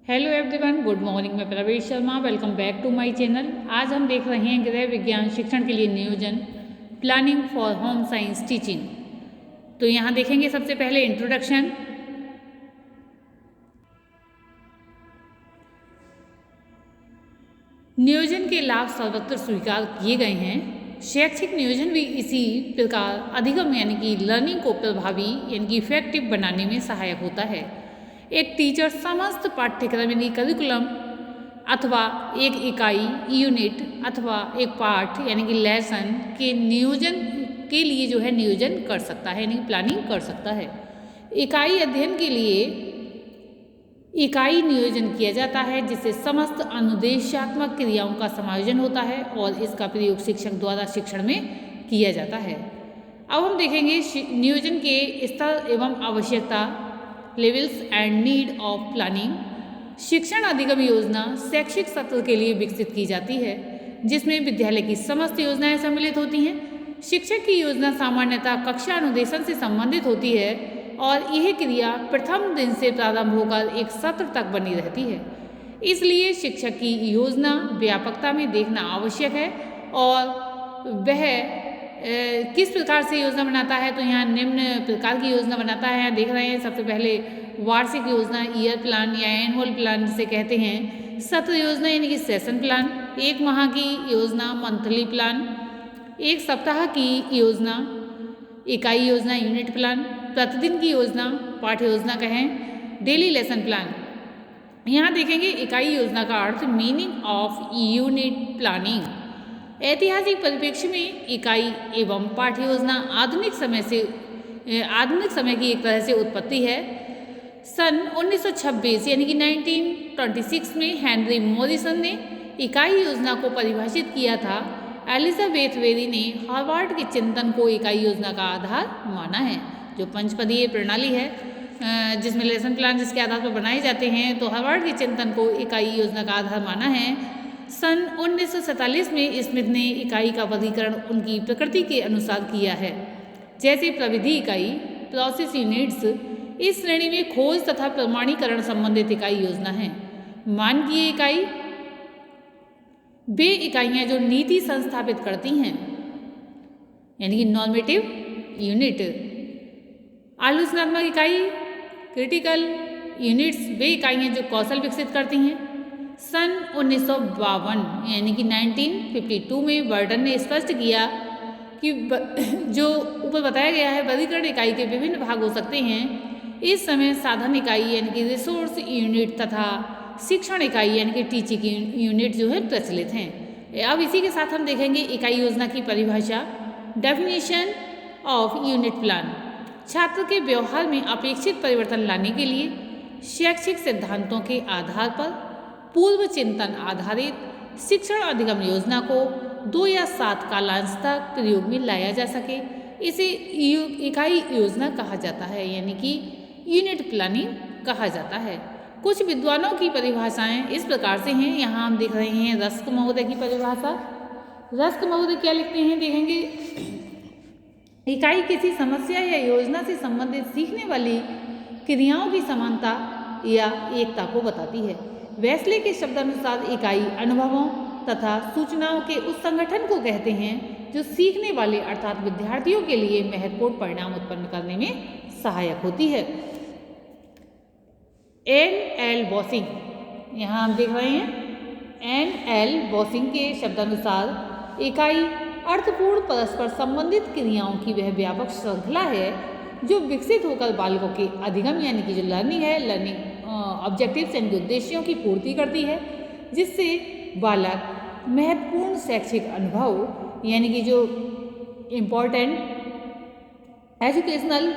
Hello everyone, good morning. मैं Pravesh Sharma, welcome back to my channel. आज हम देख रहे हैं गृह विज्ञान शिक्षण के लिए नियोजन, planning for home science teaching. तो यहाँ देखेंगे सबसे पहले इंट्रोडक्शन। नियोजन के लाभ सर्वत्र स्वीकार किए गए हैं। शैक्षिक नियोजन भी इसी प्रकार अधिगम यानी कि लर्निंग को प्रभावी यानी कि इफेक्टिव बनाने में सहायक होता है। एक टीचर समस्त पाठ्यक्रम यानी करिकुलम अथवा एक इकाई यूनिट अथवा एक पाठ यानी कि लेसन के नियोजन के लिए जो है नियोजन कर सकता है, यानी प्लानिंग कर सकता है। इकाई अध्ययन के लिए इकाई नियोजन किया जाता है, जिससे समस्त अनुदेशात्मक क्रियाओं का समायोजन होता है और इसका प्रयोग शिक्षक द्वारा शिक्षण में किया जाता है। अब हम देखेंगे नियोजन के स्तर एवं आवश्यकता, levels and need of planning. शिक्षण अधिगम योजना शैक्षिक सत्र के लिए विकसित की जाती है, जिसमें विद्यालय की समस्त योजनाएं सम्मिलित होती हैं। शिक्षक की योजना सामान्यतः कक्षा अनुदेशन से संबंधित होती है और यह क्रिया प्रथम दिन से प्रारंभ होकर एक सत्र तक बनी रहती है। इसलिए शिक्षक की योजना व्यापकता में देखना आवश्यक है और वह किस प्रकार से योजना बनाता है। तो यहाँ निम्न प्रकार की योजना बनाता है। देख रहे हैं सबसे पहले वार्षिक योजना, ईयर प्लान या एनुअल प्लान जिसे कहते हैं। सत्र योजना यानी कि सेशन प्लान, एक माह की योजना मंथली प्लान, एक सप्ताह की योजना इकाई योजना यूनिट प्लान, प्रतिदिन की योजना पाठ्य योजना कहें डेली लेसन प्लान। यहाँ देखेंगे इकाई योजना का अर्थ, मीनिंग ऑफ यूनिट प्लानिंग। ऐतिहासिक परिप्रेक्ष्य में इकाई एवं पाठ्य योजना आधुनिक समय की एक तरह से उत्पत्ति है। सन 1926 यानी कि 1926 में हेनरी मॉरिसन ने इकाई योजना को परिभाषित किया था। एलिजाबेथ वेरी ने हार्वर्ड के चिंतन को इकाई योजना का आधार माना है। जो पंचपदीय प्रणाली है जिसमें लेसन प्लान जिसके आधार पर बनाए जाते हैं, तो हार्वर्ड के चिंतन को इकाई योजना का आधार माना है। सन 1947 में स्मिथ ने इकाई का वर्गीकरण उनकी प्रकृति के अनुसार किया है, जैसे प्रविधि इकाई प्रोसेस यूनिट्स। इस श्रेणी में खोज तथा प्रमाणीकरण संबंधित इकाई योजना है। मानकीय इकाई वे इकाइयाँ जो नीति संस्थापित करती हैं, यानी कि नॉर्मेटिव यूनिट। आलोचनात्मक इकाई क्रिटिकल यूनिट्स वे इकाइयाँ जो कौशल विकसित करती हैं। सन 1952 यानी कि 1952 में बर्टन ने स्पष्ट किया कि जो ऊपर बताया गया है वर्गीकरण इकाई के विभिन्न भाग हो सकते हैं। इस समय साधन इकाई यानी कि रिसोर्स यूनिट तथा शिक्षण इकाई यानी कि टीचिंग यूनिट जो है प्रचलित हैं। अब इसी के साथ हम देखेंगे इकाई योजना की परिभाषा, डेफिनेशन ऑफ यूनिट प्लान। छात्र के व्यवहार में अपेक्षित परिवर्तन लाने के लिए शैक्षिक सिद्धांतों के आधार पर पूर्व चिंतन आधारित शिक्षण अधिगम योजना को 2 या 7 कालांश तक प्रयोग में लाया जा सके, इसे इकाई योजना कहा जाता है, यानी कि यूनिट प्लानिंग कहा जाता है। कुछ विद्वानों की परिभाषाएं इस प्रकार से हैं। यहाँ हम देख रहे हैं रस्क महोदय की परिभाषा। रस्क महोदय क्या लिखते हैं देखेंगे, इकाई किसी समस्या या योजना से संबंधित सीखने वाली क्रियाओं की समानता या एकता को बताती है। वेस्ले के शब्दानुसार इकाई अनुभवों तथा सूचनाओं के उस संगठन को कहते हैं जो सीखने वाले अर्थात विद्यार्थियों के लिए महत्वपूर्ण परिणाम उत्पन्न करने में सहायक होती है। N.L. बॉसिंग, यहाँ हम देख रहे हैं N.L. बॉसिंग के शब्दानुसार इकाई अर्थपूर्ण परस्पर संबंधित क्रियाओं की वह व्यापक श्रृंखला है जो विकसित होकर बालकों के अधिगम यानी कि जो लर्निंग है, लर्निंग ऑब्जेक्टिव्स यानी कि उद्देश्यों की पूर्ति करती है, जिससे बालक महत्वपूर्ण शैक्षिक अनुभव यानी कि जो इम्पोर्टेंट एजुकेशनल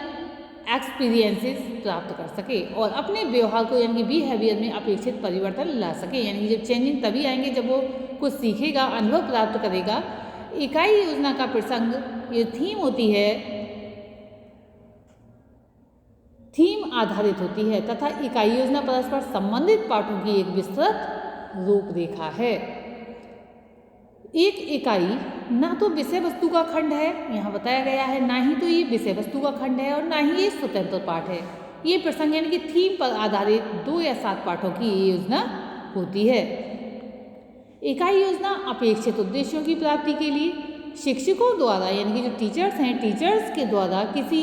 एक्सपीरियंसेस प्राप्त कर सके और अपने व्यवहार को यानी कि बिहेवियर में अपेक्षित परिवर्तन ला सके। यानी कि जब चेंजिंग तभी आएंगे जब वो कुछ सीखेगा, अनुभव प्राप्त करेगा। इकाई योजना का प्रसंग ये थीम होती है, थीम आधारित होती है तथा इकाई योजना परस्पर संबंधित पाठों की एक विस्तृत रूपरेखा है। एक इकाई ना तो विषय वस्तु का खंड है, यहाँ बताया गया है, ना ही तो ये विषय वस्तु का खंड है और ना ही ये स्वतंत्र पाठ है। ये प्रसंग यानी कि थीम पर आधारित 2 या 7 पाठों की ये योजना होती है। इकाई योजना अपेक्षित उद्देश्यों की प्राप्ति के लिए शिक्षकों द्वारा यानी कि जो टीचर्स हैं, टीचर्स के द्वारा किसी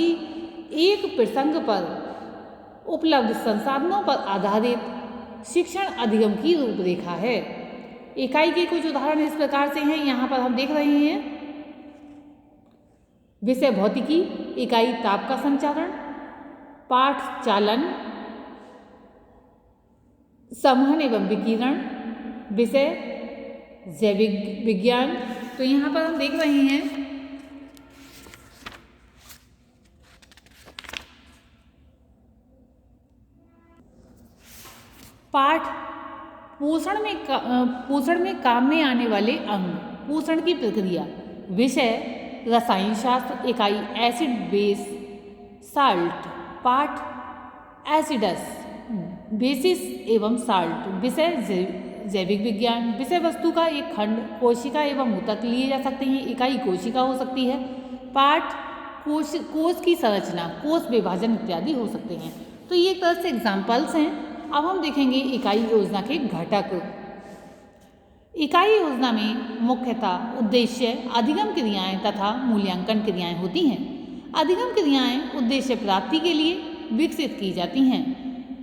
एक प्रसंग पर उपलब्ध संसाधनों पर आधारित शिक्षण अधिगम की रूपरेखा है। इकाई के कुछ उदाहरण इस प्रकार से हैं, यहाँ पर हम देख रहे हैं। विषय भौतिकी, इकाई ताप का संचारण, पाठ चालन, संवहन एवं विकिरण, विषय जैविक विज्ञान। तो यहाँ पर हम देख रहे हैं पाठ पोषण में काम में आने वाले अंग, पोषण की प्रक्रिया, विषय रसायन शास्त्र, इकाई एसिड बेस साल्ट, पाठ एसिडस बेसिस एवं साल्ट, विषय जैविक विज्ञान, विषय वस्तु का एक खंड, कोशिका एवं ऊतक लिए जा सकते हैं, इकाई कोशिका हो सकती है, पाठ कोश की संरचना, कोश विभाजन इत्यादि हो सकते हैं। तो ये एक तरह से एग्जाम्पल्स हैं। अब हम देखेंगे इकाई योजना के घटक। इकाई योजना में मुख्यतः उद्देश्य, अधिगम क्रियाएं तथा मूल्यांकन क्रियाएं होती हैं। अधिगम क्रियाएं उद्देश्य प्राप्ति के लिए विकसित की जाती हैं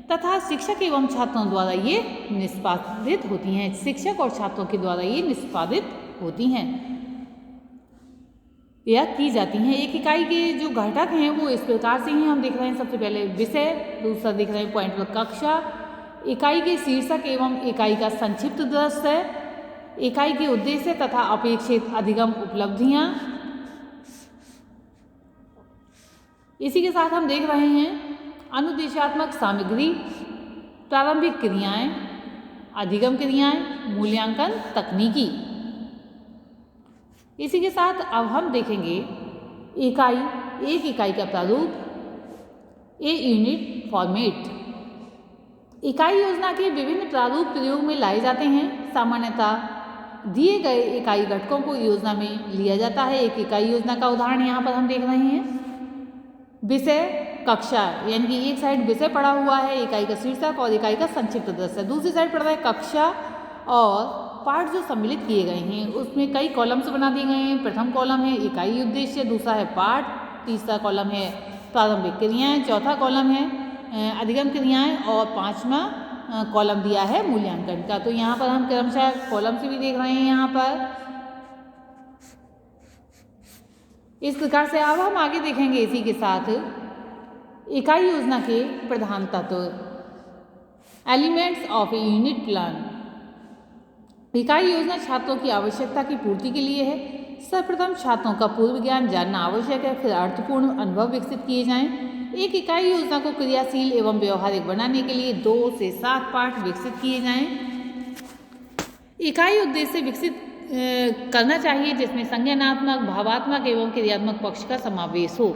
तथा शिक्षक एवं छात्रों द्वारा ये निष्पादित होती हैं। शिक्षक और छात्रों के द्वारा ये निष्पादित होती हैं या की जाती हैं। एक इकाई के जो घटक हैं वो इस प्रकार से ही हम देख रहे हैं। सबसे पहले विषय, दूसरा देख रहे हैं पॉइंट पर कक्षा, इकाई के शीर्षक एवं इकाई का संक्षिप्त दृश्य, इकाई के उद्देश्य तथा अपेक्षित अधिगम उपलब्धियां। इसी के साथ हम देख रहे हैं अनुदेशात्मक सामग्री, प्रारंभिक क्रियाएं, अधिगम क्रियाएं, मूल्यांकन तकनीकी। इसी के साथ अब हम देखेंगे इकाई, एक इकाई का प्रारूप, ए यूनिट फॉर्मेट। इकाई योजना के विभिन्न प्रारूप प्रयोग में लाए जाते हैं। सामान्यतः दिए गए इकाई घटकों को योजना में लिया जाता है। एक इकाई योजना का उदाहरण यहाँ पर हम देख रहे हैं। विषय कक्षा, यानी कि एक साइड विषय पड़ा हुआ है, इकाई का शीर्षक और इकाई का संक्षिप्त दृश्य, दूसरी साइड पड़ रहा है कक्षा और पाठ जो सम्मिलित किए गए हैं उसमें कई कॉलम्स बना दिए गए हैं। प्रथम कॉलम है इकाई उद्देश्य, दूसरा है पाठ, तीसरा कॉलम है प्रारंभिक क्रियाएं, चौथा कॉलम है अधिगम क्रियाएं और पांचवा कॉलम दिया है मूल्यांकन का। तो यहाँ पर हम क्रमशः कॉलम से भी देख रहे हैं। यहाँ पर इस प्रकार से अब हम आगे देखेंगे इसी के साथ इकाई योजना के प्रधान तत्व, elements of a unit plan. इकाई योजना छात्रों की आवश्यकता की पूर्ति के लिए है। सर्वप्रथम छात्रों का पूर्व ज्ञान जानना आवश्यक है, फिर अर्थपूर्ण अनुभव विकसित किए जाएं। एक इकाई योजना को क्रियाशील एवं व्यवहारिक बनाने के लिए 2 से 7 पाठ विकसित किए जाएं। इकाई उद्देश्य विकसित करना चाहिए जिसमें संज्ञानात्मक, भावात्मक एवं क्रियात्मक पक्ष का समावेश हो,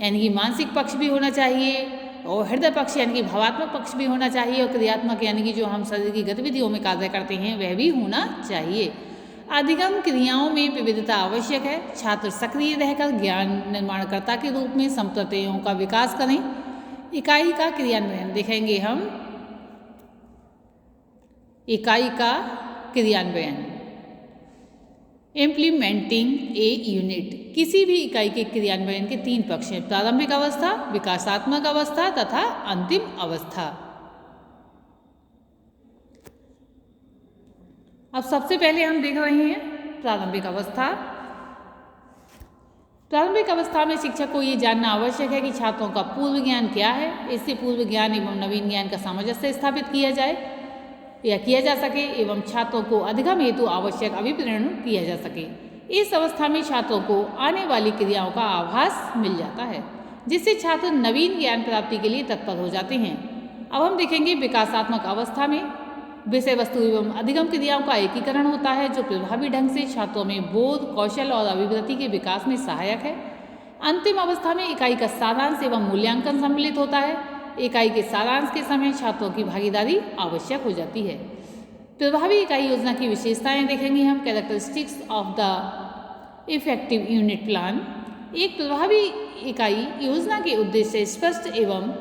यानी कि मानसिक पक्ष भी होना चाहिए और हृदय पक्ष यानी कि भावात्मक पक्ष भी होना चाहिए और क्रियात्मक यानी कि जो हम शरीर की गतिविधियों में कार्य करते हैं वह भी होना चाहिए। अधिगम क्रियाओं में विविधता आवश्यक है। छात्र सक्रिय रहकर ज्ञान निर्माणकर्ता के रूप में संप्रत्ययों का विकास करें। इकाई का क्रियान्वयन देखेंगे हम। इकाई का क्रियान्वयन, इम्प्लीमेंटिंग ए यूनिट। किसी भी इकाई के क्रियान्वयन के 3 पक्ष हैं, प्रारंभिक अवस्था, विकासात्मक अवस्था तथा अंतिम अवस्था। अब सबसे पहले हम देख रहे हैं प्रारंभिक अवस्था। प्रारंभिक अवस्था में शिक्षक को ये जानना आवश्यक है कि छात्रों का पूर्व ज्ञान क्या है। इससे पूर्व ज्ञान एवं नवीन ज्ञान का सामंजस्य स्थापित किया जाए या किया जा सके एवं छात्रों को अधिगम हेतु आवश्यक अभिप्रेरण किया जा सके। इस अवस्था में छात्रों को आने वाली क्रियाओं का आभास मिल जाता है जिससे छात्र नवीन ज्ञान प्राप्ति के लिए तत्पर हो जाते हैं। अब हम देखेंगे विकासात्मक अवस्था में विषय वस्तु एवं अधिगम क्रियाओं का एकीकरण होता है जो प्रभावी ढंग से छात्रों में बोध, कौशल और अभिवृत्ति के विकास में सहायक है। अंतिम अवस्था में इकाई का सारांश एवं मूल्यांकन सम्मिलित होता है। इकाई के सारांश के समय छात्रों की भागीदारी आवश्यक हो जाती है। प्रभावी इकाई योजना की विशेषताएं देखेंगे हम। Characteristics of the effective unit plan. एक प्रभावी इकाई योजना के उद्देश्य स्पष्ट एवं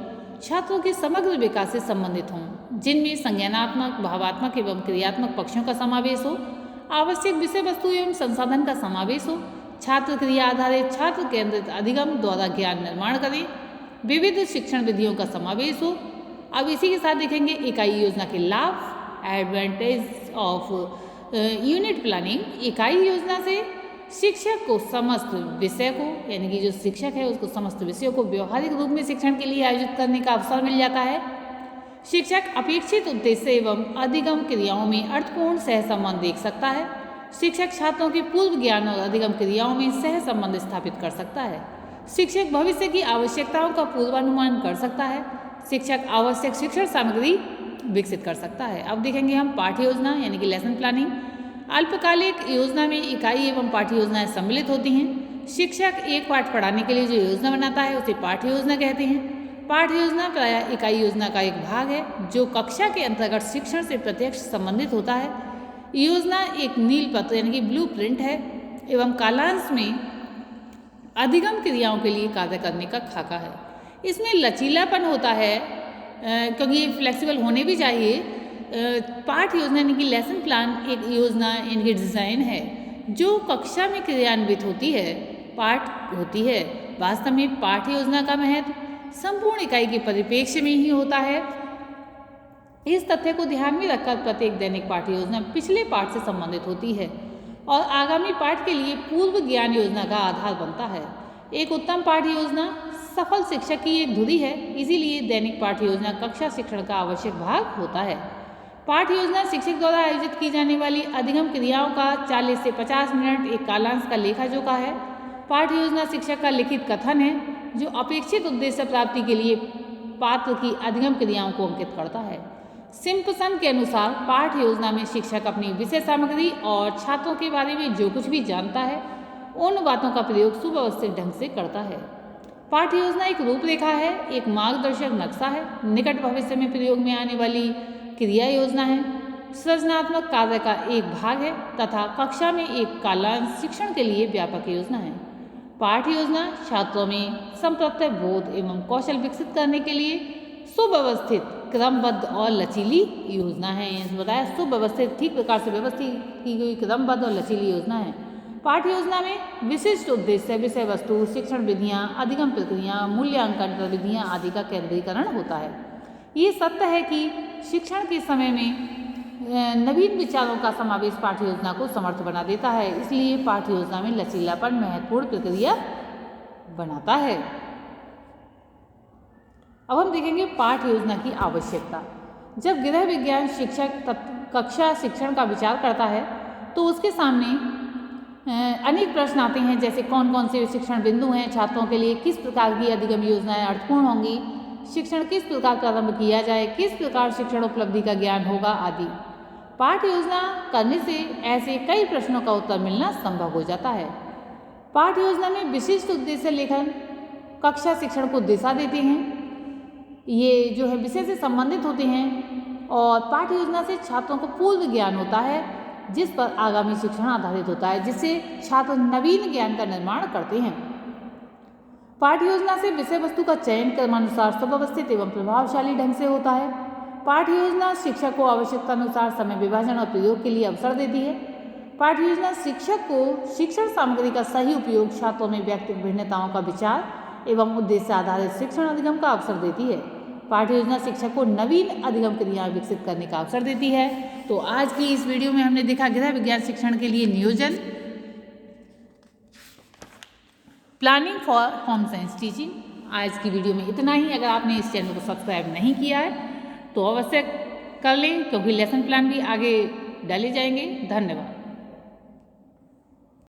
छात्रों के समग्र विकास से संबंधित हों, जिनमें संज्ञानात्मक, भावात्मक एवं क्रियात्मक पक्षों का समावेश हो, आवश्यक विषय वस्तु एवं संसाधन का समावेश हो, छात्र क्रिया आधारित छात्र केंद्रित अधिगम द्वारा ज्ञान निर्माण करें, विविध शिक्षण विधियों का समावेश हो। अब इसी के साथ देखेंगे इकाई योजना के लाभ, एडवांटेज ऑफ यूनिट प्लानिंग। इकाई योजना से शिक्षक को समस्त विषय को, यानी कि जो शिक्षक है उसको समस्त विषयों को व्यवहारिक रूप में शिक्षण के लिए आयोजित करने का अवसर मिल जाता है। शिक्षक अपेक्षित उद्देश्य एवं अधिगम क्रियाओं में अर्थपूर्ण सह संबंध देख सकता है। शिक्षक छात्रों के पूर्व ज्ञान और अधिगम क्रियाओं में सह संबंध स्थापित कर सकता है। शिक्षक भविष्य की आवश्यकताओं का पूर्वानुमान कर सकता है। शिक्षक आवश्यक शिक्षण सामग्री विकसित कर सकता है। अब देखेंगे हम पाठ्य योजना यानी कि लेसन प्लानिंग। अल्पकालिक योजना में इकाई एवं पाठ्य योजनाएं सम्मिलित होती हैं। शिक्षक एक पाठ पढ़ाने के लिए जो योजना बनाता है उसे पाठ्य योजना कहते हैं। पाठ्य योजना प्रायः इकाई योजना का एक भाग है जो कक्षा के अंतर्गत शिक्षण से प्रत्यक्ष संबंधित होता है। योजना एक नील पत्र यानी कि ब्लूप्रिंट है एवं कालांश में अधिगम क्रियाओं के लिए कार्य करने का खाका है। इसमें लचीलापन होता है क्योंकि ये फ्लेक्सिबल होने भी चाहिए। पाठ्य योजना यानी कि लेसन प्लान एक योजना यानी कि डिज़ाइन है जो कक्षा में क्रियान्वित होती है, पाठ होती है। वास्तव में पाठ्य योजना का महत्व संपूर्ण इकाई के परिप्रेक्ष्य में ही होता है। इस तथ्य को ध्यान में रखकर प्रत्येक दैनिक पाठ्य योजना पिछले पाठ से संबंधित होती है और आगामी पाठ के लिए पूर्व ज्ञान योजना का आधार बनता है। एक उत्तम पाठ्य योजना सफल शिक्षक की एक धुरी है, इसीलिए दैनिक पाठ्य योजना कक्षा शिक्षण का आवश्यक भाग होता है। पाठ्य योजना शिक्षक द्वारा आयोजित की जाने वाली अधिगम क्रियाओं का 40 से 50 मिनट एक कालांश का लेखा जोखा है। पाठ्य योजना शिक्षक का लिखित कथन है जो अपेक्षित उद्देश्य प्राप्ति के लिए पात्र की अधिगम क्रियाओं को अंकित करता है। सिम्पसन के अनुसार पाठ्य योजना में शिक्षक अपनी विषय सामग्री और छात्रों के बारे में जो कुछ भी जानता है उन बातों का प्रयोग सुव्यवस्थित ढंग से करता है। पाठ्य योजना एक रूपरेखा है, एक मार्गदर्शक नक्शा है, निकट भविष्य में प्रयोग में आने वाली क्रिया योजना है, सृजनात्मक कार्य का एक भाग है तथा कक्षा में एक कालांश शिक्षण के लिए व्यापक योजना है। पाठ्य योजना छात्रों में संप्रत्यय बोध एवं कौशल विकसित करने के लिए सुव्यवस्थित, क्रमबद्ध और लचीली योजना है। बताया सुव्यवस्थित, ठीक प्रकार से व्यवस्थित की गई क्रमबद्ध और लचीली योजना है। पाठ्य योजना में विशिष्ट उद्देश्य, विषय वस्तु, शिक्षण विधियाँ, अधिगम प्रक्रिया, मूल्यांकन गतिविधियाँ आदि का केंद्रीकरण होता है। ये सत्य है कि शिक्षण के समय में नवीन विचारों का समावेश पाठ्य योजना को समर्थ बना देता है, इसलिए पाठ्य योजना में लचीलापन महत्वपूर्ण प्रक्रिया बनाता है। अब हम देखेंगे पाठ्य योजना की आवश्यकता। जब गृह विज्ञान शिक्षक कक्षा शिक्षण का विचार करता है तो उसके सामने अनेक प्रश्न आते हैं, जैसे कौन कौन से शिक्षण बिंदु हैं, छात्रों के लिए किस प्रकार की अधिगम योजनाएं अर्थपूर्ण होंगी, शिक्षण किस प्रकार प्रारंभ किया जाए, किस प्रकार शिक्षण उपलब्धि का ज्ञान होगा आदि। पाठ्य योजना करने से ऐसे कई प्रश्नों का उत्तर मिलना संभव हो जाता है। पाठ्य योजना में विशिष्ट उद्देश्य लेखन कक्षा शिक्षण को दिशा देते हैं, ये जो है विषय से संबंधित होते हैं और पाठ्य योजना से छात्रों को पूर्व ज्ञान होता है जिस पर आगामी शिक्षण आधारित होता है, जिससे छात्र नवीन ज्ञान का निर्माण करते हैं। पाठ्य योजना से विषय वस्तु का चयन क्रमानुसार सुव्यवस्थित एवं प्रभावशाली ढंग से होता है। पाठ्य योजना शिक्षक को आवश्यकता अनुसार समय विभाजन और प्रयोग के लिए अवसर देती है। पाठ्य योजना शिक्षक को शिक्षण सामग्री का सही उपयोग, छात्रों में व्यक्तिगत भिन्नताओं का विचार एवं उद्देश्य आधारित शिक्षण अधिगम का अवसर देती है। पाठ्य योजना शिक्षक को नवीन अधिगम क्रियाएं विकसित करने का अवसर देती है। तो आज की इस वीडियो में हमने देखा गृह विज्ञान शिक्षण के लिए नियोजन, planning for home science teaching. आज की वीडियो में इतना ही। अगर आपने इस चैनल को सब्सक्राइब नहीं किया है तो अवश्य कर लें, क्योंकि लेसन प्लान भी आगे डाले जाएंगे। धन्यवाद।